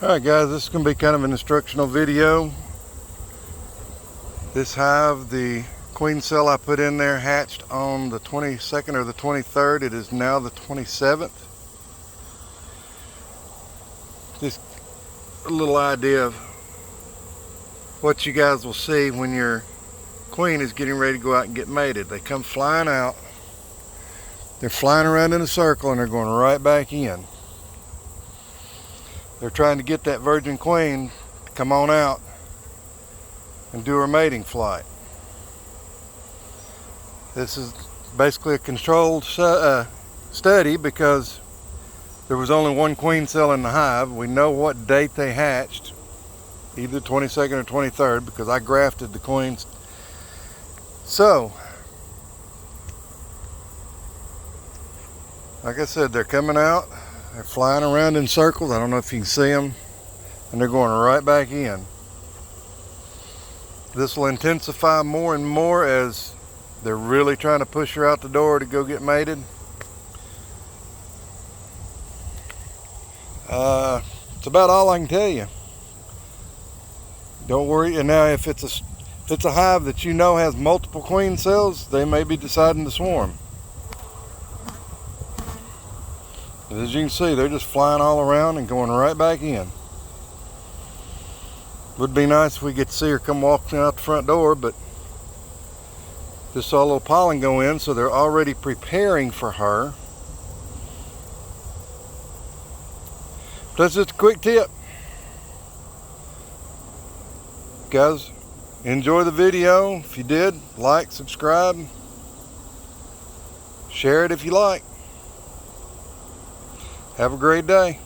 Alright guys, this is going to be kind of an instructional video. This hive, the queen cell I put in there hatched on the 22nd or the 23rd. It is now the 27th. Just a little idea of what you guys will see when your queen is getting ready to go out and get mated. They come flying out. They're flying around in a circle and they're going right back in. They're trying to get that virgin queen to come on out and do her mating flight. This is basically a controlled study because there was only one queen cell in the hive. We know what date they hatched, either 22nd or 23rd, because I grafted the queens. So, like I said, they're coming out. They're flying around in circles. I don't know if you can see them. And they're going right back in. This will intensify more and more as they're really trying to push her out the door to go get mated. It's about all I can tell you. Don't worry. And now if it's a hive that you know has multiple queen cells, they may be deciding to swarm. As you can see, they're just flying all around and going right back in. Would be nice if we get to see her come walking out the front door, but just saw a little pollen go in, so they're already preparing for her. That's just a quick tip. Guys, enjoy the video. If you did, like, subscribe, share it if you like. Have a great day.